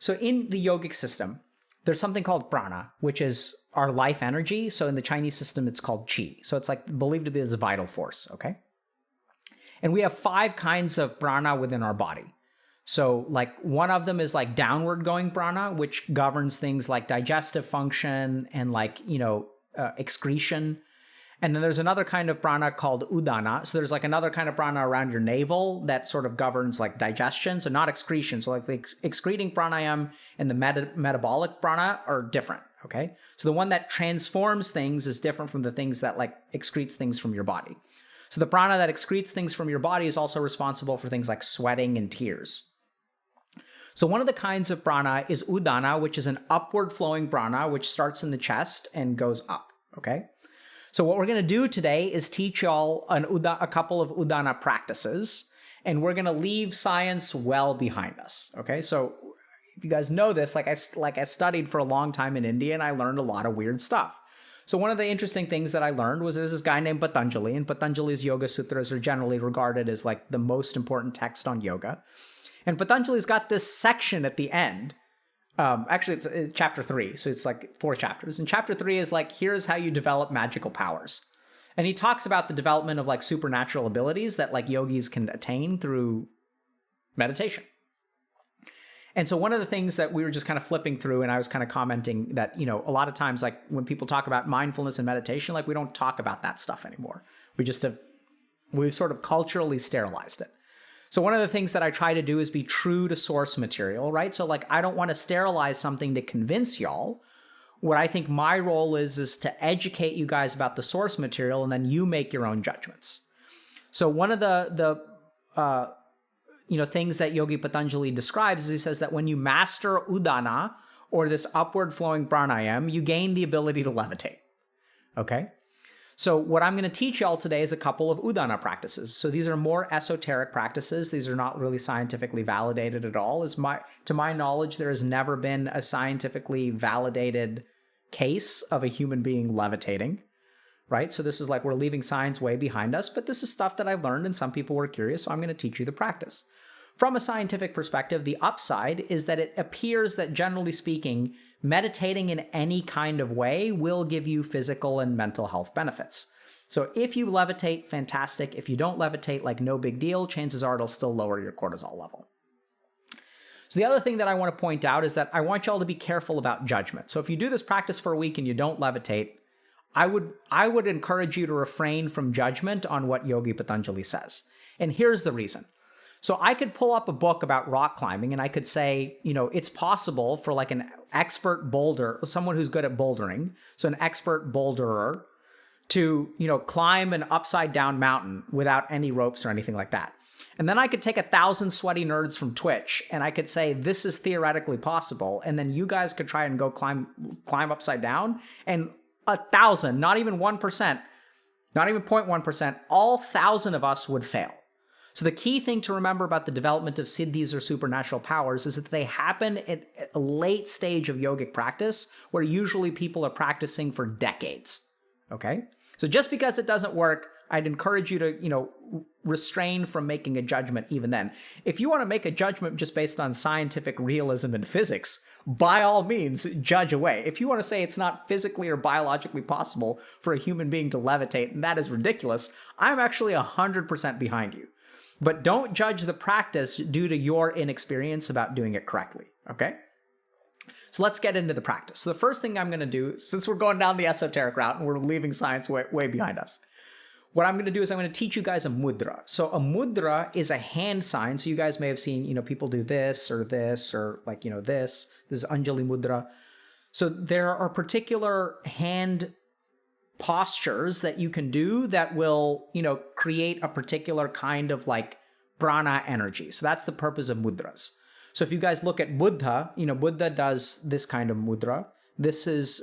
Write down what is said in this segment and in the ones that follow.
So in the yogic system, there's something called prana, which is our life energy. So in the Chinese system, it's called qi. So it's like believed to be this vital force, okay? And we have 5 kinds of prana within our body. So like one of them is like downward going prana, which governs things like digestive function and like, excretion. And then there's another kind of prana called udana. So there's like another kind of prana around your navel that sort of governs like digestion. So not excretion. So like the excreting pranayam and the metabolic prana are different. Okay. So the one that transforms things is different from the things that like excretes things from your body. So the prana that excretes things from your body is also responsible for things like sweating and tears. So one of the kinds of prana is udana, which is an upward flowing prana, which starts in the chest and goes up. Okay. So what we're going to do today is teach y'all a couple of udana practices, and we're going to leave science well behind us. Okay. So if you guys know this, like I studied for a long time in India, and I learned a lot of weird stuff. So one of the interesting things that I learned was there's this guy named Patanjali, and Patanjali's Yoga Sutras are generally regarded as like the most important text on yoga. And Patanjali's got this section at the end. Actually, it's chapter 3, so it's like 4 chapters. And chapter 3 is like, here's how you develop magical powers. And he talks about the development of like supernatural abilities that like yogis can attain through meditation. And so one of the things that we were just kind of flipping through, and I was kind of commenting that, a lot of times, like when people talk about mindfulness and meditation, like we don't talk about that stuff anymore. We've sort of culturally sterilized it. So one of the things that I try to do is be true to source material, right? So like, I don't want to sterilize something to convince y'all. What I think my role is to educate you guys about the source material, and then you make your own judgments. So one of the things that Yogi Patanjali describes is he says that when you master udana, or this upward flowing pranayam, you gain the ability to levitate. Okay? So what I'm going to teach y'all today is a couple of udana practices. So these are more esoteric practices. These are not really scientifically validated at all. To my knowledge, there has never been a scientifically validated case of a human being levitating, right? So this is like we're leaving science way behind us, but this is stuff that I've learned and some people were curious, so I'm going to teach you the practice. From a scientific perspective, the upside is that it appears that generally speaking, meditating in any kind of way will give you physical and mental health benefits. So if you levitate, fantastic. If you don't levitate, like no big deal, chances are it'll still lower your cortisol level. So the other thing that I want to point out is that I want y'all to be careful about judgment. So if you do this practice for a week and you don't levitate, I would encourage you to refrain from judgment on what Yogi Patanjali says. And here's the reason. So I could pull up a book about rock climbing and I could say, it's possible for like an expert boulder, someone who's good at bouldering, so an expert boulderer, to, climb an upside down mountain without any ropes or anything like that. And then I could take 1,000 sweaty nerds from Twitch and I could say, this is theoretically possible. And then you guys could try and go climb upside down, and 1,000, not even 1%, not even 0.1%, all 1,000 of us would fail. So the key thing to remember about the development of siddhis or supernatural powers is that they happen at a late stage of yogic practice where usually people are practicing for decades, okay? So just because it doesn't work, I'd encourage you to, restrain from making a judgment even then. If you want to make a judgment just based on scientific realism and physics, by all means, judge away. If you want to say it's not physically or biologically possible for a human being to levitate, and that is ridiculous, I'm actually 100% behind you. But don't judge the practice due to your inexperience about doing it correctly, okay? So let's get into the practice. So the first thing I'm going to do, since we're going down the esoteric route and we're leaving science way behind us, what I'm going to do is I'm going to teach you guys a mudra. So a mudra is a hand sign. So you guys may have seen, people do this or like, this. This is Anjali Mudra. So there are particular hand postures that you can do that will, create a particular kind of like prana energy. So that's the purpose of mudras. So if you guys look at Buddha, Buddha does this kind of mudra. This is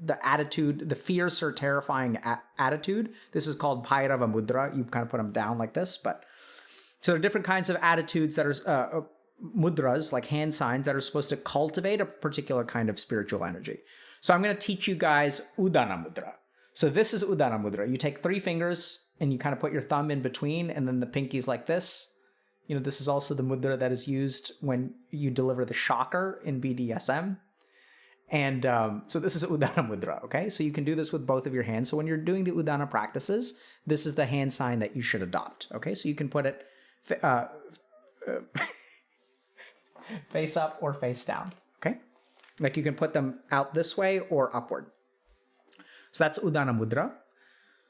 the attitude, the fierce or terrifying attitude. This is called Bhairava Mudra. You kind of put them down like this, but so there are different kinds of attitudes that are mudras, like hand signs, that are supposed to cultivate a particular kind of spiritual energy. So I'm going to teach you guys Udana Mudra. So this is Udana Mudra. You take 3 fingers and you kind of put your thumb in between, and then the pinky's like this, You know, this is also the mudra that is used when you deliver the shocker in BDSM. And so this is Udana Mudra, okay? So you can do this with both of your hands. So when you're doing the Udana practices, this is the hand sign that you should adopt, okay? So you can put it face up or face down, okay? Like you can put them out this way or upward. So that's Udana Mudra.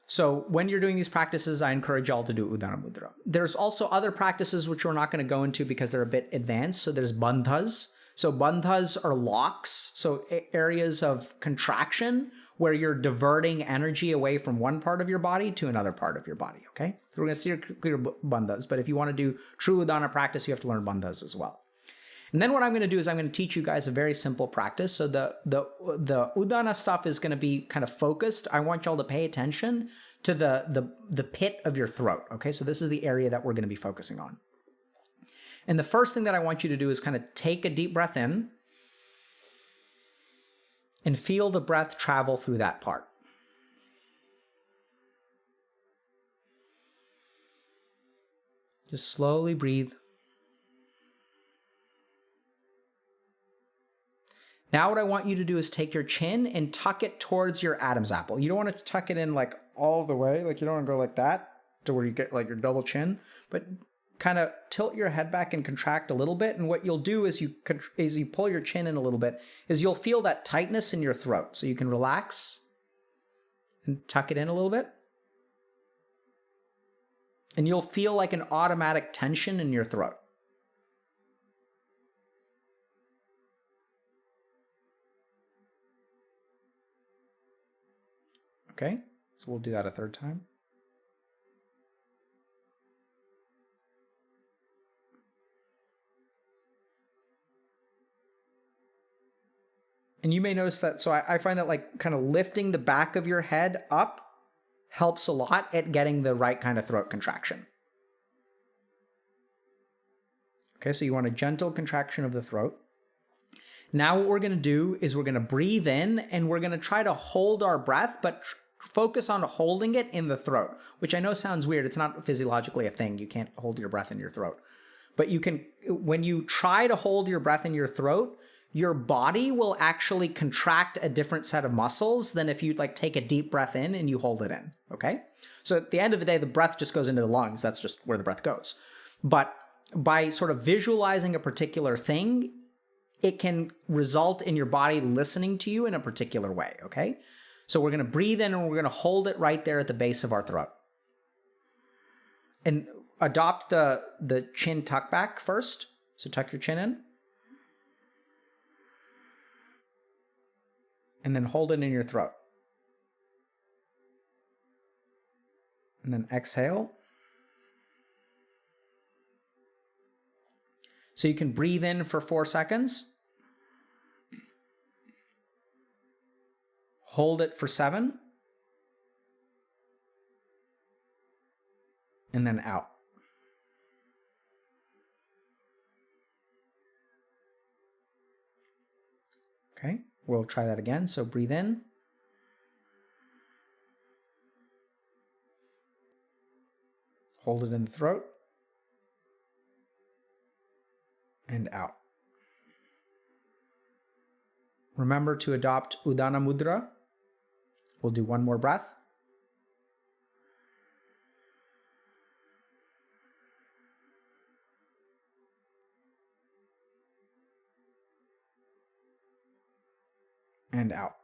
So when you're doing these practices, I encourage y'all to do Udana Mudra. There's also other practices which we're not going to go into because they're a bit advanced. So there's Bandhas. So bandhas are locks, so areas of contraction where you're diverting energy away from one part of your body to another part of your body, okay? So we're going to see clear bandhas, but if you want to do true Udana practice, you have to learn bandhas as well. And then what I'm going to do is I'm going to teach you guys a very simple practice. So the Udana stuff is going to be kind of focused. I want y'all to pay attention to the pit of your throat, okay? So this is the area that we're going to be focusing on. And the first thing that I want you to do is kind of take a deep breath in and feel the breath travel through that part. Just slowly breathe. Now what I want you to do is take your chin and tuck it towards your Adam's apple. You don't want to tuck it in like all the way, like you don't want to go like that to where you get like your double chin, but kind of tilt your head back and contract a little bit. And what you'll do is you pull your chin in a little bit, is you'll feel that tightness in your throat. So you can relax and tuck it in a little bit. And you'll feel like an automatic tension in your throat. Okay, so we'll do that a third time. And you may notice that, so I find that like kind of lifting the back of your head up helps a lot at getting the right kind of throat contraction. Okay, so you want a gentle contraction of the throat. Now what we're going to do is we're going to breathe in and we're going to try to hold our breath, but focus on holding it in the throat, which I know sounds weird. It's not physiologically a thing. You can't hold your breath in your throat. But you can, when you try to hold your breath in your throat, your body will actually contract a different set of muscles than if you like take a deep breath in and you hold it in, okay? So at the end of the day, the breath just goes into the lungs. That's just where the breath goes. But by sort of visualizing a particular thing, it can result in your body listening to you in a particular way, okay? So we're going to breathe in and we're going to hold it right there at the base of our throat. And adopt the chin tuck back first. So tuck your chin in. And then hold it in your throat. And then exhale. So you can breathe in for 4 seconds. Hold it for 7. And then out. Okay, we'll try that again. So breathe in. Hold it in the throat. And out. Remember to adopt Udana Mudra. We'll do one more breath. And out.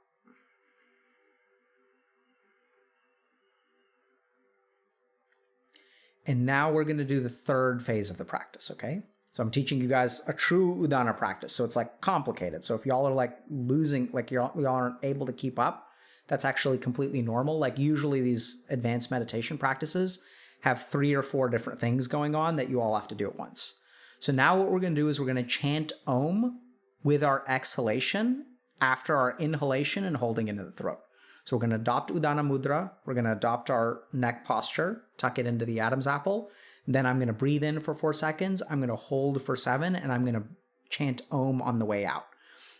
And now we're going to do the third phase of the practice, okay? So I'm teaching you guys a true Udana practice. So it's like complicated. So if y'all are like losing, like y'all aren't able to keep up, that's actually completely normal. Like usually these advanced meditation practices have 3 or 4 different things going on that you all have to do at once. So now what we're going to do is we're going to chant Om with our exhalation after our inhalation and holding into the throat. So we're going to adopt Udana Mudra. We're going to adopt our neck posture, tuck it into the Adam's apple. Then I'm going to breathe in for 4 seconds. I'm going to hold for 7, and I'm going to chant Om on the way out.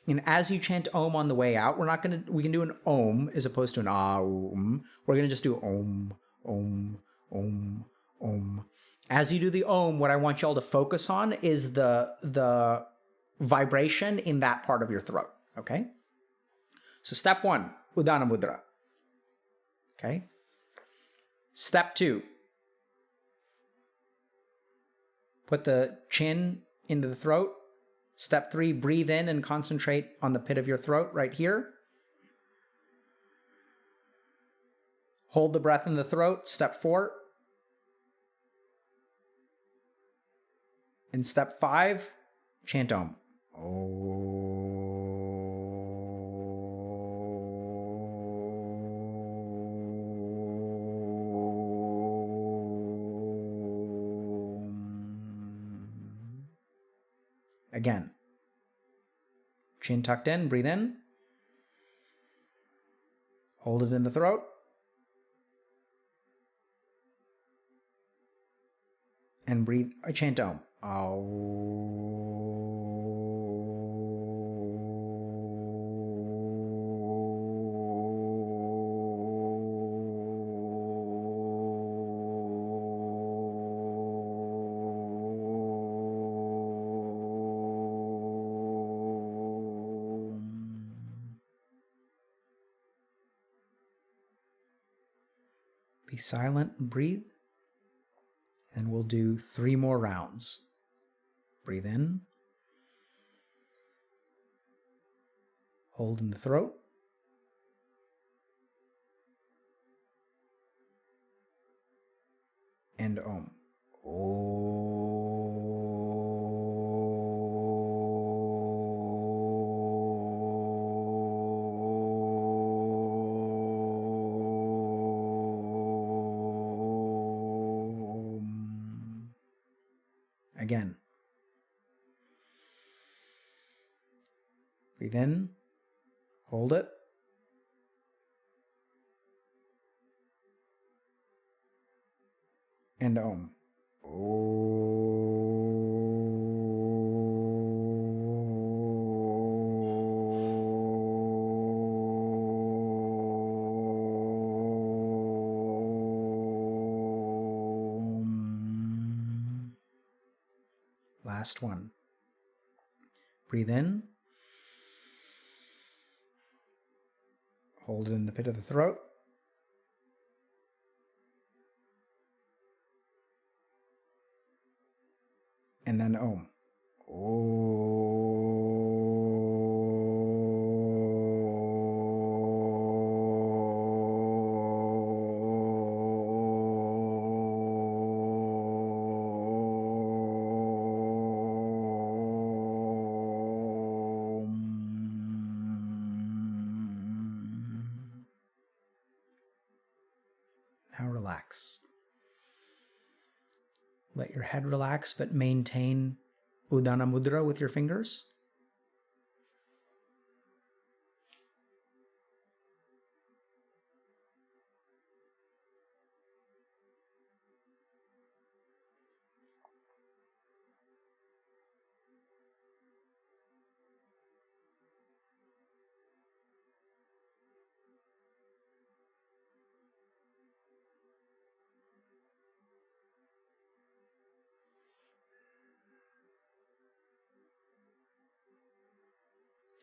And as you chant Om on the way out, we can do an Om as opposed to an Aum. We're going to just do Om, Om, Om, Om. As you do the Om, what I want y'all to focus on is the vibration in that part of your throat, okay? So step 1, Udana Mudra, okay? Step 2, put the chin into the throat. Step 3, breathe in and concentrate on the pit of your throat right here. Hold the breath in the throat. Step 4. And step 5, chant Om. Again, chin tucked in, breathe in. Hold it in the throat. And breathe, chant Om. Be silent and breathe. And we'll do 3 more rounds. Breathe in. Hold in the throat. And Om. Again. Breathe in, hold it, and Om. Last one. Breathe in. Hold it in the pit of the throat. And then Om. Now relax. Let your head relax, but maintain Udana Mudra with your fingers.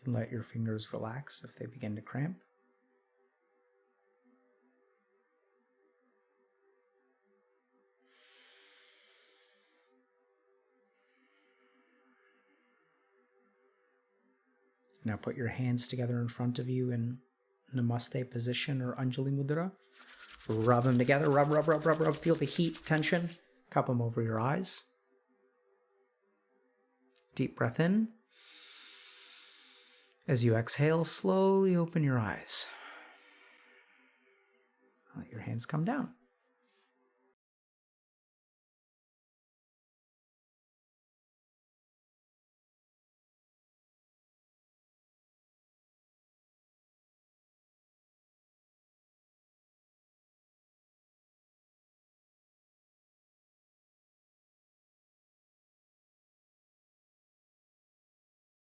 And let your fingers relax if they begin to cramp. Now put your hands together in front of you in Namaste position or Anjali Mudra. Rub them together. Rub, rub, rub, rub, rub. Feel the heat, tension. Cup them over your eyes. Deep breath in. As you exhale, slowly open your eyes. Let your hands come down.